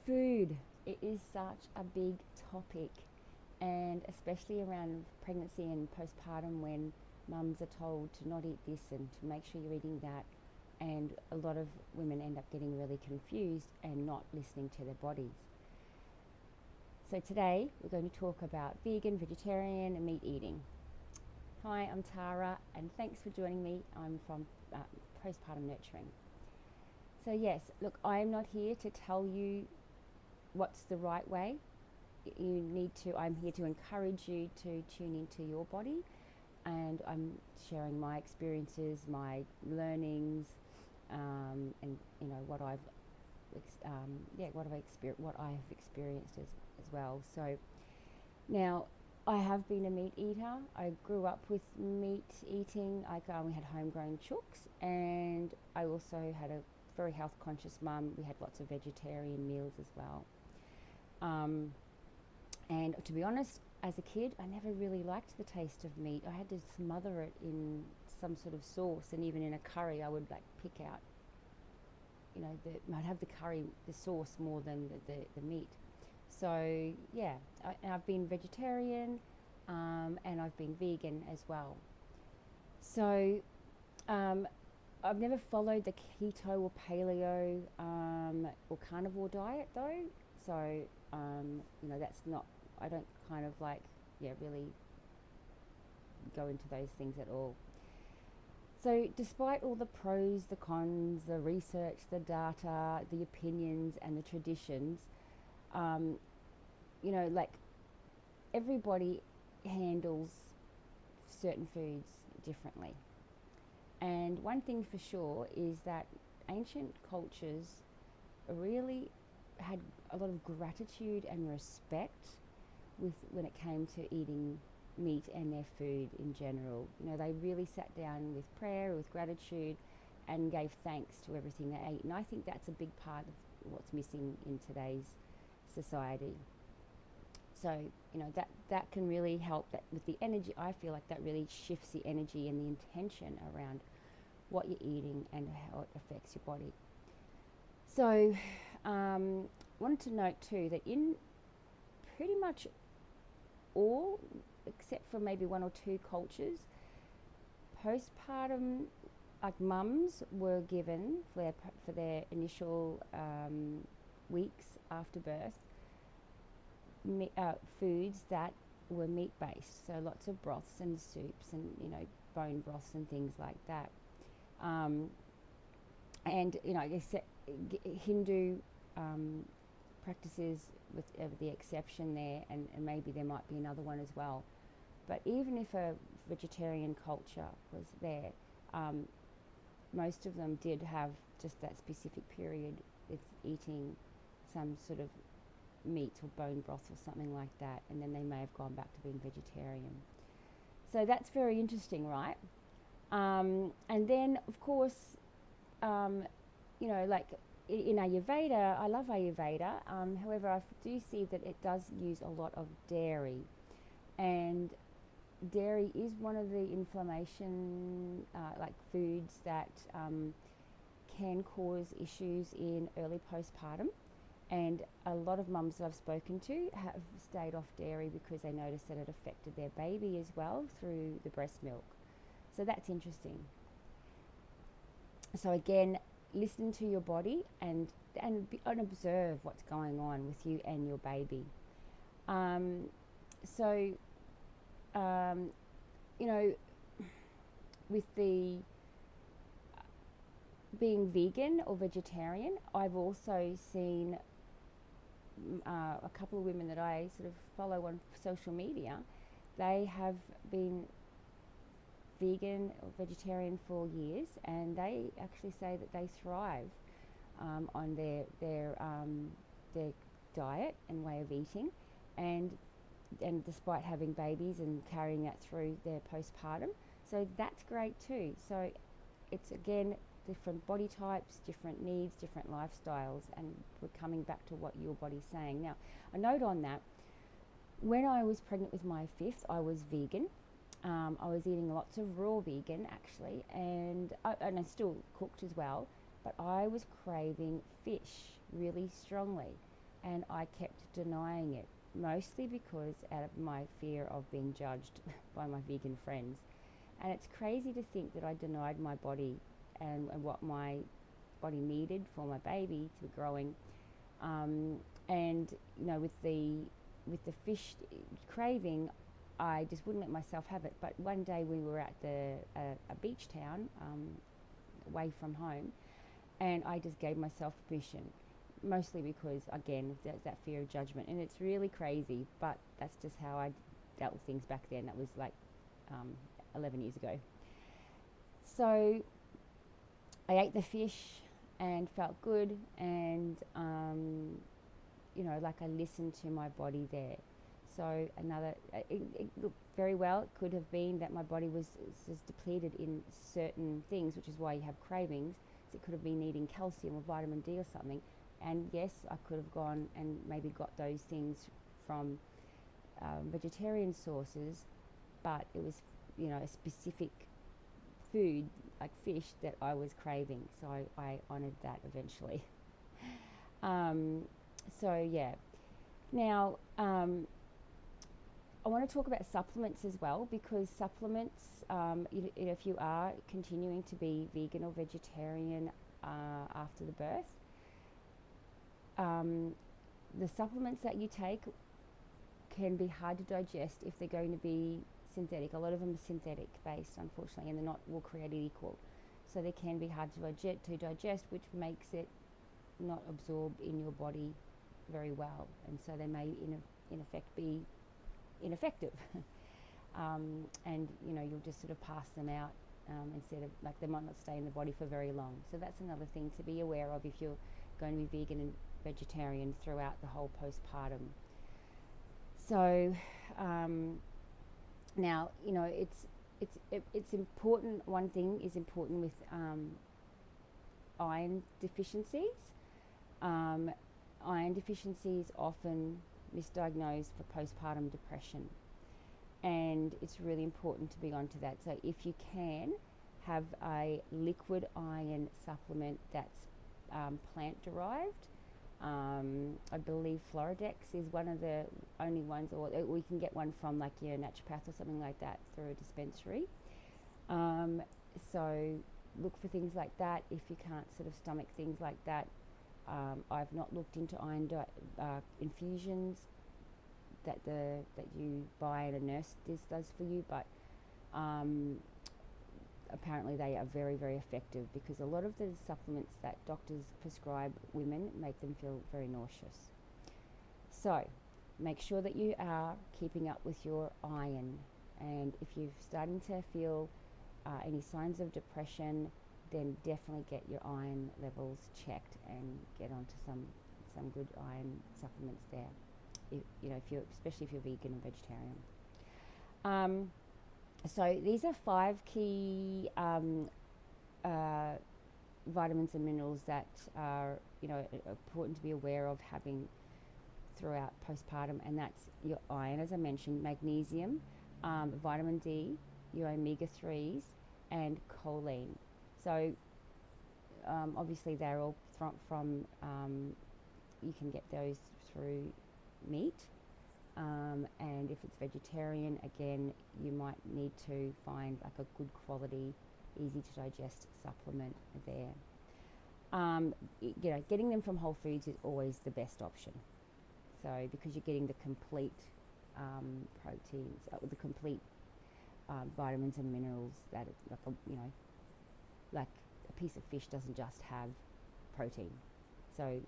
Food. It is such a big topic, and especially around pregnancy and postpartum when mums are told to not eat this and to make sure you're eating that. And a lot of women end up getting really confused and not listening to their bodies. So today we're going to talk about vegan, vegetarian, and meat eating. Hi, I'm Tara, and thanks for joining me. I'm from Postpartum Nurturing. So yes, look, I'm not here to tell you what's the right way. I'm here to encourage you to tune into your body, and I'm sharing my experiences, my learnings, and what what I have experienced as well. So now, I have been a meat eater. I grew up with meat eating. We had homegrown chooks, and I also had a very health conscious mum. We had lots of vegetarian meals as well. And to be honest, as a kid, I never really liked the taste of meat. I had to smother it in some sort of sauce, and even in a curry, I would pick out, I'd have the curry, the sauce more than the meat. So yeah, I've been vegetarian, and I've been vegan as well. So I've never followed the keto or paleo or carnivore diet though. So that's not. I don't really go into those things at all. So despite all the pros, the cons, the research, the data, the opinions, and the traditions, um, everybody handles certain foods differently. And one thing for sure is that ancient cultures really had a lot of gratitude and respect when it came to eating meat and their food in general. They really sat down with prayer, with gratitude, and gave thanks to everything they ate. And I think that's a big part of what's missing in today's society. So that can really help. That with the energy, I feel like that really shifts the energy and the intention around what you're eating and how it affects your body. So wanted to note too that in pretty much all, except for maybe one or two cultures, postpartum, mums were given for their initial weeks after birth foods that were meat based, so lots of broths and soups and bone broths and things like that. And Hindu practices with the exception there, and maybe there might be another one as well. But even if a vegetarian culture was there, most of them did have just that specific period with eating some sort of meat or bone broth or something like that, and then they may have gone back to being vegetarian. So that's very interesting, right? And then, of course, in Ayurveda, I love Ayurveda. However, I do see that it does use a lot of dairy, and dairy is one of the inflammation foods that can cause issues in early postpartum. And a lot of mums that I've spoken to have stayed off dairy because they noticed that it affected their baby as well through the breast milk. So that's interesting. So again, listen to your body and observe what's going on with you and your baby. With the being vegan or vegetarian, I've also seen a couple of women that I sort of follow on social media. They have been vegan or vegetarian for years, and they actually say that they thrive on their diet and way of eating, and despite having babies and carrying that through their postpartum. So that's great too. So it's again different body types, different needs, different lifestyles, and we're coming back to what your body's saying. Now, a note on that: when I was pregnant with my fifth, I was vegan. I was eating lots of raw vegan actually, and I still cooked as well, but I was craving fish really strongly. and I kept denying it, mostly because out of my fear of being judged by my vegan friends. And it's crazy to think that I denied my body and what my body needed for my baby to be growing. And with the fish craving, I just wouldn't let myself have it. But one day we were at a beach town away from home, and I just gave myself permission, mostly because, again, that fear of judgment. And it's really crazy, but that's just how I dealt with things back then. That was like 11 years ago. So I ate the fish and felt good, and like I listened to my body there. So it looked very well. It could have been that my body was depleted in certain things, which is why you have cravings. So it could have been needing calcium or vitamin D or something. And yes, I could have gone and maybe got those things from vegetarian sources, but it was, a specific food like fish that I was craving. So I honoured that eventually. So yeah. Now, I want to talk about supplements as well, because supplements, if you are continuing to be vegan or vegetarian after the birth, the supplements that you take can be hard to digest if they're going to be synthetic. A lot of them are synthetic based, unfortunately, and they're not all created equal. So they can be hard to digest, which makes it not absorb in your body very well, and so they may in effect be ineffective. And you'll just sort of pass them out instead of, like, they might not stay in the body for very long. So that's another thing to be aware of if you're going to be vegan and vegetarian throughout the whole postpartum. So now it's important. One thing is important with iron deficiencies. Iron deficiency is often misdiagnosed for postpartum depression, and it's really important to be onto that. So if you can have a liquid iron supplement that's plant derived, I believe Floridex is one of the only ones, or we can get one from like your naturopath or something like that through a dispensary. So look for things like that if you can't sort of stomach things like that. I've not looked into iron infusions that you buy and a nurse does for you, but apparently they are very, very effective, because a lot of the supplements that doctors prescribe women make them feel very nauseous. So make sure that you are keeping up with your iron, and if you're starting to feel any signs of depression, then definitely get your iron levels checked and get onto some good iron supplements there. Especially if you're vegan and vegetarian. So these are 5 key vitamins and minerals that are important to be aware of having throughout postpartum, and that's your iron, as I mentioned, magnesium, vitamin D, your omega-3s, and choline. So obviously they're all from you can get those through meat, and if it's vegetarian, again, you might need to find like a good quality, easy to digest supplement there. Getting them from Whole Foods is always the best option. So because you're getting the complete proteins, the complete vitamins and minerals that like a piece of fish doesn't just have protein. So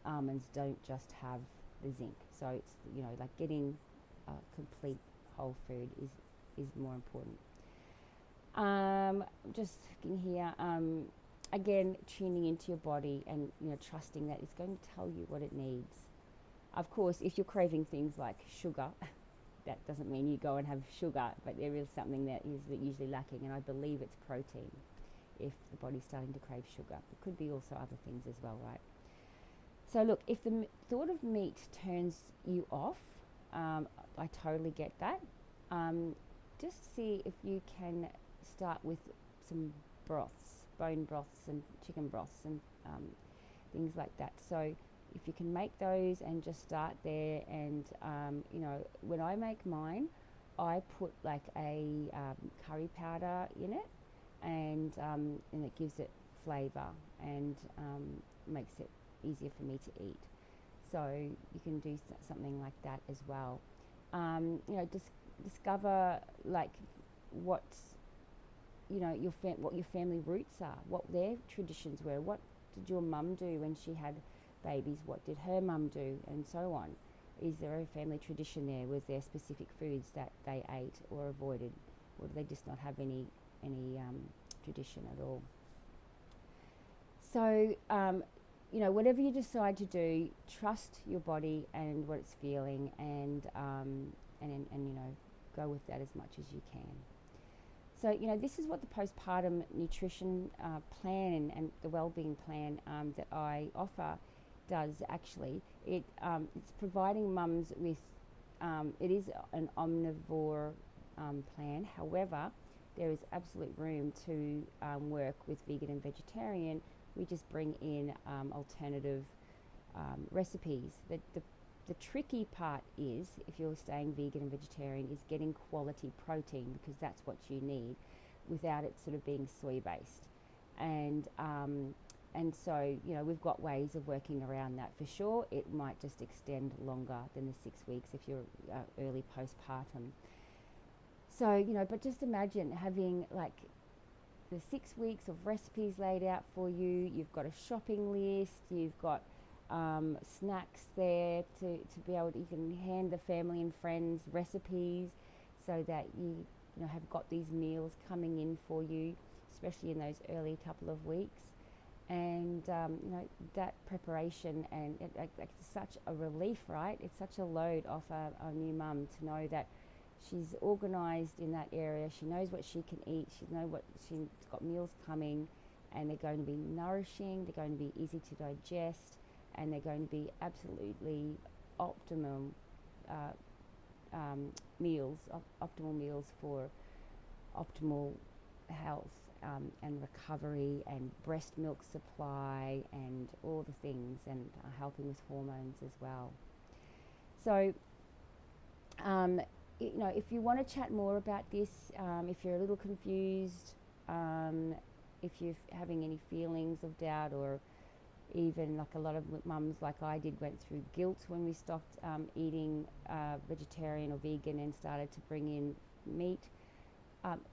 almonds don't just have the zinc. So it's like getting a complete whole food is more important. Just looking here, again, tuning into your body and trusting that it's going to tell you what it needs. Of course, if you're craving things like sugar, that doesn't mean you go and have sugar, but there is something that is usually lacking, and I believe it's protein. If the body's starting to crave sugar, it could be also other things as well, right? So look, if the thought of meat turns you off, I totally get that. Just see if you can start with some broths, bone broths and chicken broths, and things like that. So if you can make those and just start there, and you know, when I make mine, I put like a curry powder in it, and it gives it flavor, and makes it easier for me to eat. So you can do something like that as well. You know, discover like what's, you know, what your family roots are, what their traditions were, what did your mum do when she had babies, what did her mum do, and so on. Is there a family tradition there? Was there specific foods that they ate or avoided, or do they just not have any tradition at all? So you know, whatever you decide to do, trust your body and what it's feeling, and you know, go with that as much as you can. So, you know, this is what the postpartum nutrition plan and the wellbeing plan that I offer does actually. It's providing mums with, it is an omnivore plan. However, there is absolute room to work with vegan and vegetarian. We just bring in alternative recipes. The tricky part is, if you're staying vegan and vegetarian, is getting quality protein, because that's what you need, without it sort of being soy based. And so, you know, we've got ways of working around that for sure. It might just extend longer than the 6 weeks if you're early postpartum. So, you know, but just imagine having like the 6 weeks of recipes laid out for you. You've got a shopping list, you've got snacks there to be able to, you can hand the family and friends recipes, so that you know, have got these meals coming in for you, especially in those early couple of weeks. And you know, that preparation, and it's such a relief, right? It's such a load off a new mum to know that she's organised in that area. She knows what she can eat. She knows what she's got meals coming, and they're going to be nourishing. They're going to be easy to digest, and they're going to be absolutely optimum optimal meals for optimal health and recovery and breast milk supply and all the things, and helping with hormones as well. So you know, if you want to chat more about this, if you're a little confused, if you're having any feelings of doubt, or even like a lot of mums like I did went through guilt when we stopped eating vegetarian or vegan and started to bring in meat,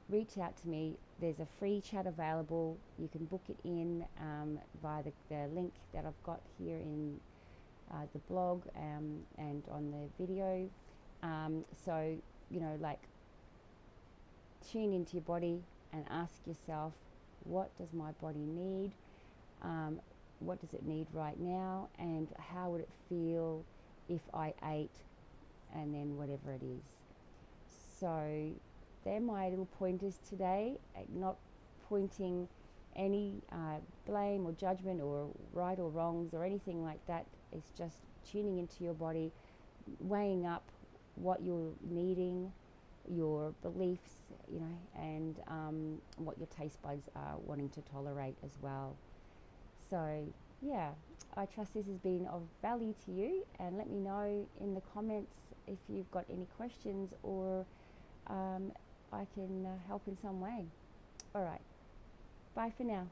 reach out to me. There's a free chat available. You can book it in via the link that I've got here in the blog and on the video. So, you know, like, tune into your body and ask yourself, what does my body need? What does it need right now? And how would it feel if I ate and then whatever it is? So they're my little pointers today, not pointing any blame or judgment or right or wrongs or anything like that. It's just tuning into your body, weighing up what you're needing, your beliefs, you know, and what your taste buds are wanting to tolerate as well. So yeah, I trust this has been of value to you, and let me know in the comments if you've got any questions, or I can help in some way. All right, bye for now.